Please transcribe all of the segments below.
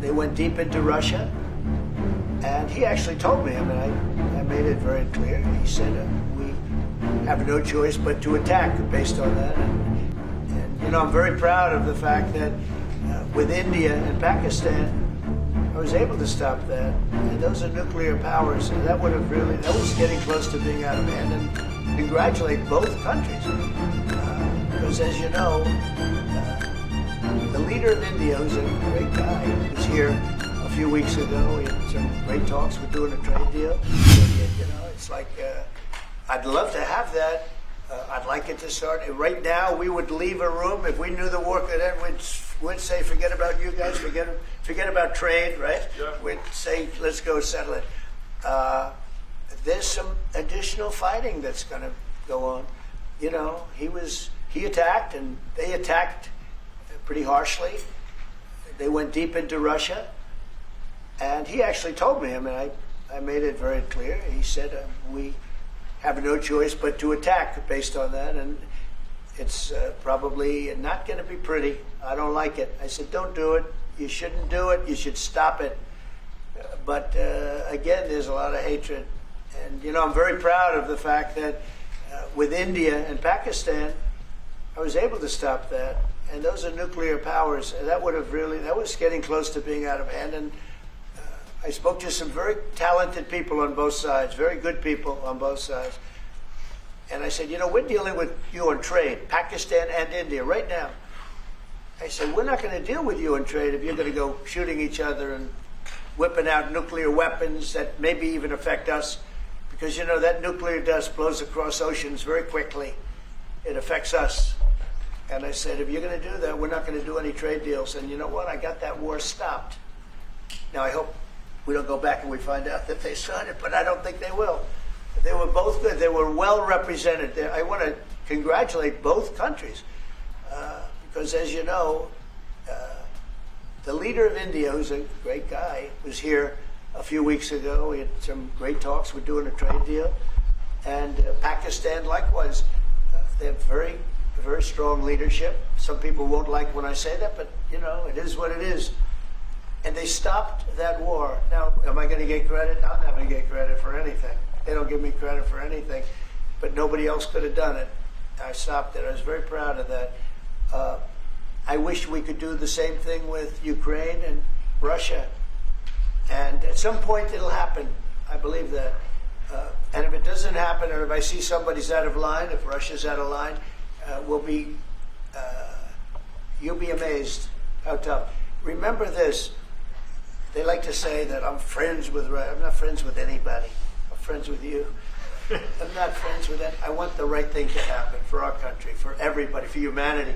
they went deep into Russia, and he actually told me, I mean, I made it very clear. He said, we have no choice but to attack based on that. And you know, I'm very proud of the fact that with India and Pakistan, I was able to stop that. And those are nuclear powers, and that was getting close to being out of hand. And congratulate both countries. Because as you know, the leader of India, who's a great guy, was here a few weeks ago. We had some great talks. We're doing a trade deal. You know, it's like, I'd love to have that. I'd like it to start. Right now, we would leave a room. If we knew the war could end, we'd say, forget about you guys, forget about trade, right? Yeah. We'd say, let's go settle it. There's some additional fighting that's going to go on. You know, he attacked, and they attacked pretty harshly. They went deep into Russia, and he actually told me, I mean, I made it very clear. He said, we have no choice but to attack based on that, and it's probably not going to be pretty. I don't like it. I said, don't do it. You shouldn't do it. You should stop it. But again, there's a lot of hatred. And, you know, I'm very proud of the fact that with India and Pakistan, I was able to stop that. And those are nuclear powers. And that was getting close to being out of hand. And I spoke to some very talented people on both sides, very good people on both sides. And I said, you know, we're dealing with you on trade, Pakistan and India right now. I said, we're not going to deal with you on trade if you're going to go shooting each other and whipping out nuclear weapons that maybe even affect us. Because, you know, that nuclear dust blows across oceans very quickly. It affects us. And I said, if you're going to do that, we're not going to do any trade deals. And you know what? I got that war stopped. Now, I hope we don't go back and we find out that they signed it, but I don't think they will. They were both good. They were well represented. I want to congratulate both countries because, as you know, the leader of India, who's a great guy, was here a few weeks ago. We had some great talks. We're doing a trade deal. And Pakistan, likewise, they have very, very strong leadership. Some people won't like when I say that, but, you know, it is what it is. And they stopped that war. Now, am I going to get credit? I'm not going to get credit for anything. They don't give me credit for anything. But nobody else could have done it. I stopped it. I was very proud of that. I wish we could do the same thing with Ukraine and Russia. And at some point it'll happen. I believe that. And if it doesn't happen, or if I see somebody's out of line, if Russia's out of line, you'll be amazed how tough. Remember this. They like to say that I'm friends with Russia. I'm not friends with anybody. I'm friends with you. I'm not friends with that. I want the right thing to happen for our country, for everybody, for humanity.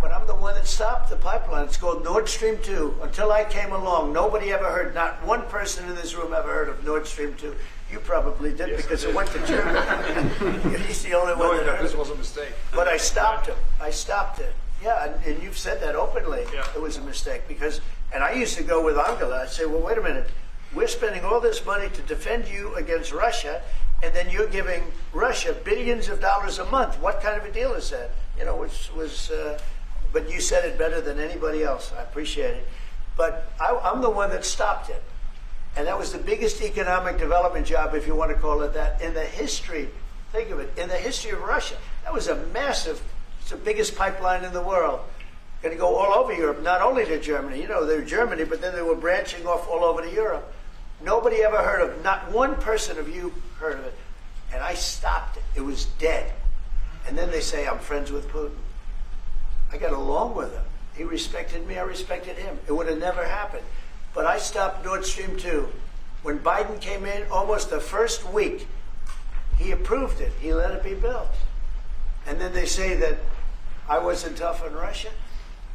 But I'm the one that stopped the pipeline. It's called Nord Stream 2. Until I came along, nobody ever heard, not one person in this room ever heard of Nord Stream 2. You probably did, yes, because it went to Germany. He's the only one that heard. This was a mistake. But I stopped him. I stopped it. Yeah, and you've said that openly. Yeah. It was a mistake because, and I used to go with Angela. I'd say, well, wait a minute. We're spending all this money to defend you against Russia, and then you're giving Russia billions of dollars a month. What kind of a deal is that? You know, which was, but you said it better than anybody else. I appreciate it. But I'm the one that stopped it. And that was the biggest economic development job, if you want to call it that, in the history, think of it, in the history of Russia. That was a massive, it's the biggest pipeline in the world. Going to go all over Europe, not only to Germany. You know, they're Germany, but then they were branching off all over to Europe. Nobody ever heard of, not one person of you heard of it. And I stopped it. It was dead. And then they say, I'm friends with Putin. I got along with him. He respected me, I respected him. It would have never happened. But I stopped Nord Stream 2. When Biden came in, almost the first week, he approved it. He let it be built. And then they say that I wasn't tough on Russia.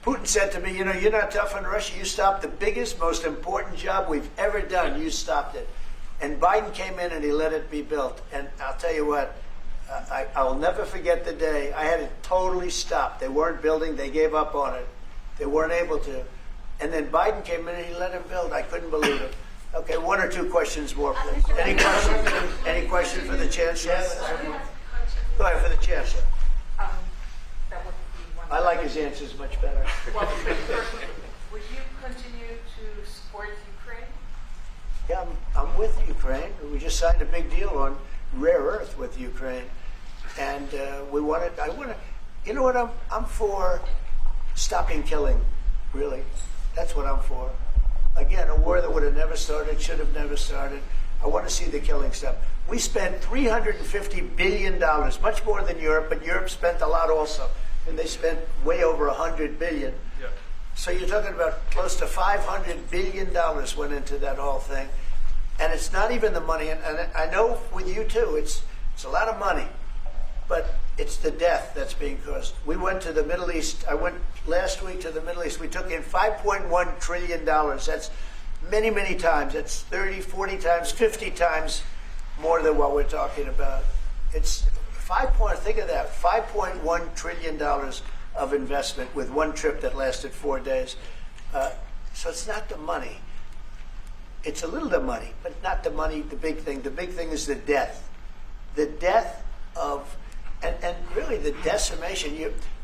Putin said to me, you know, you're not tough on Russia. You stopped the biggest, most important job we've ever done. You stopped it. And Biden came in and he let it be built. And I'll tell you what, I'll never forget the day. I had it totally stopped. They weren't building. They gave up on it. They weren't able to. And then Biden came in and he let him build. I couldn't believe it. Okay, one or two questions more, please. Any questions? Any questions for the Chancellor? Yes. Go ahead, for the Chancellor. That would be one. I like his answers much better. Well, will you continue to support Ukraine? Yeah, I'm with Ukraine. We just signed a big deal on rare earth with Ukraine, and we want to. I want to. You know what? I'm for stopping killing. Really, that's what I'm for. Again, a war that would have never started, should have never started. I want to see the killing stop. We spent $350 billion, much more than Europe, but Europe spent a lot also, and they spent way over $100 billion. Yeah. So you're talking about close to $500 billion went into that whole thing. And it's not even the money, and I know with you too, it's a lot of money, but it's the death that's being caused. We went to the Middle East. I went last week to the Middle East. We took in $5.1 trillion. That's many, many times. That's 30, 40 times, 50 times more than what we're talking about. It's think of that, $5.1 trillion of investment with one trip that lasted 4 days. So it's not the money. It's a little the money, but not the money, the big thing. The big thing is the death. The death of, and really the decimation.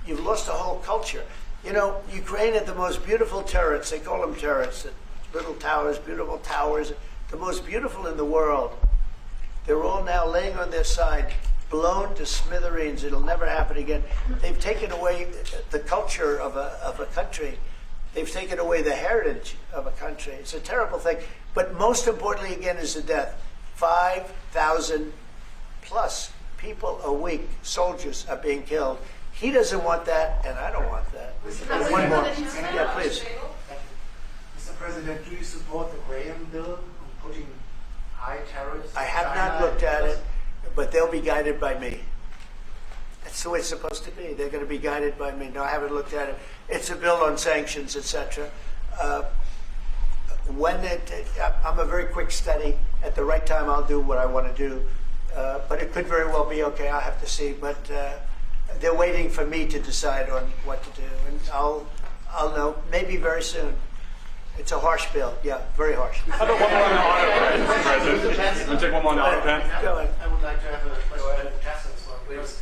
You've lost a whole culture. You know, Ukraine had the most beautiful turrets. They call them turrets. Little towers, beautiful towers. The most beautiful in the world. They're all now laying on their side, blown to smithereens. It'll never happen again. They've taken away the culture of a country. They've taken away the heritage of a country. It's a terrible thing. But most importantly, again, is the death. 5,000 plus people a week, soldiers, are being killed. He doesn't want that, and I don't want that. One more. Yeah, please. Mr. President, do you support the Graham bill on putting high tariffs? I have not looked at it, but they'll be guided by me. That's the way it's supposed to be. They're going to be guided by me. No, I haven't looked at it. It's a bill on sanctions, etc. I'm a very quick study. At the right time, I'll do what I want to do. But it could very well be okay. I'll have to see. But they're waiting for me to decide on what to do, and I'll know maybe very soon. It's a harsh bill. Yeah, very harsh. How about one more on the auto pen, Mr. President? You want to take one more on the auto pen? Go ahead. I would like to have a question to Cass's one. Because,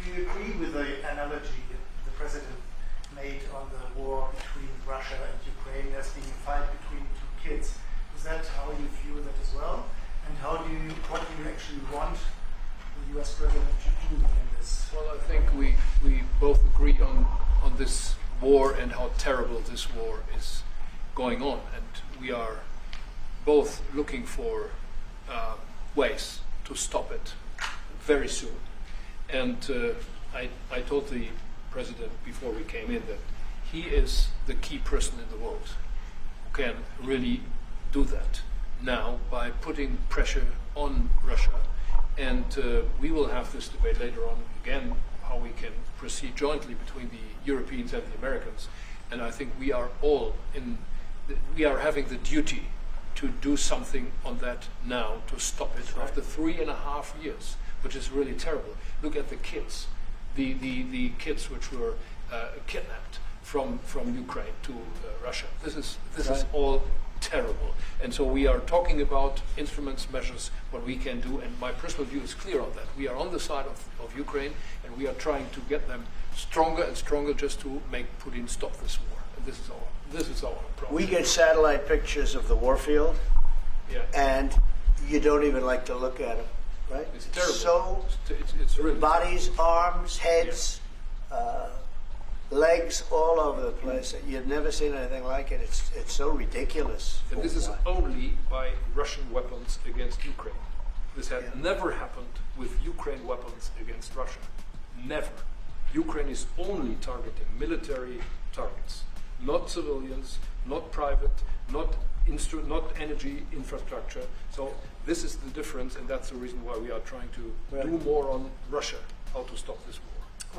do you agree with the analogy the President made on the war between Russia and Ukraine as being a fight between two kids? Is that how you view that as well? And what do you actually want the U.S. President to do in this? Well, I think we both agree on this war and how terrible this war is going on, and we are both looking for ways to stop it very soon. And I told the President before we came in that he is the key person in the world who can really do that now by putting pressure on Russia. And we will have this debate later on again, how we can proceed jointly between the Europeans and the Americans. And I think we are all we are having the duty to do something on that now to stop it after 3.5 years, which is really terrible. Look at the kids, the kids which were kidnapped from Ukraine to Russia. This is all terrible. And so we are talking about instruments, measures, what we can do, and my personal view is clear on that. We are on the side of Ukraine, and we are trying to get them stronger and stronger just to make Putin stop this war. And this is our approach. We get satellite pictures of the war field, Yeah. and you don't even like to look at them, right? It's terrible. So It's really bodies, arms, heads, legs all over the place. You've never seen anything like it. It's so ridiculous. And this is only by Russian weapons against Ukraine. This had never happened with Ukraine weapons against Russia. Never. Ukraine is only targeting military targets, not civilians, not private, not energy infrastructure. So this is the difference, and that's the reason why we are trying to do more on Russia, how to stop this war.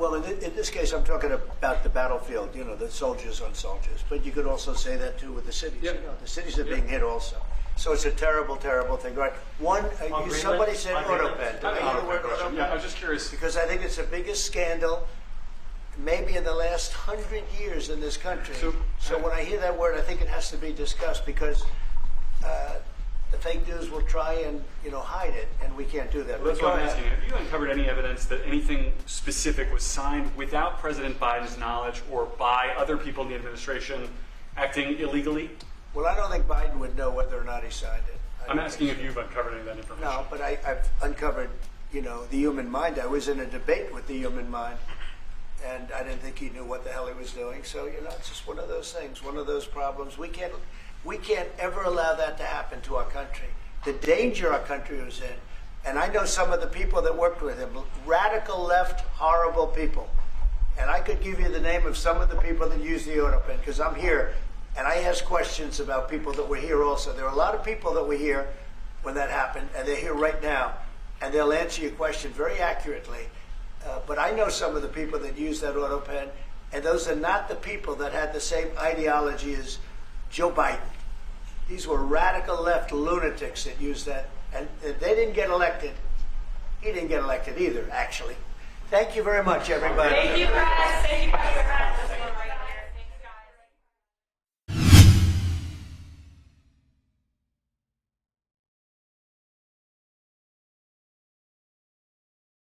Well, in this case, I'm talking about the battlefield, the soldiers on soldiers. But you could also say that, too, with the cities. Yeah. The cities are being hit also. So it's a terrible, terrible thing. Right? Somebody said autopen. Did I hear the word autopen? Yeah, I was just curious. Because I think it's the biggest scandal maybe in the last 100 years in this country. So when I hear that word, I think it has to be discussed, because the fake news will try and hide it, and we can't do that. Well, that's what I'm asking. Have you uncovered any evidence that anything specific was signed without President Biden's knowledge or by other people in the administration acting illegally? Well, I don't think Biden would know whether or not he signed it. I'm asking if you've uncovered any of that information. No, but I've uncovered, the human mind. I was in a debate with the human mind, and I didn't think he knew what the hell he was doing. So, it's just one of those things, one of those problems. We can't ever allow that to happen to our country. The danger our country was in, and I know some of the people that worked with him, radical left, horrible people. And I could give you the name of some of the people that used the auto pen, because I'm here, and I ask questions about people that were here also. There are a lot of people that were here when that happened, and they're here right now, and they'll answer your question very accurately. But I know some of the people that use that auto pen, and those are not the people that had the same ideology as Joe Biden. These were radical left lunatics that used that, and they didn't get elected. He didn't get elected either, actually. Thank you very much, everybody. Thank you, guys. Thank you, Dr.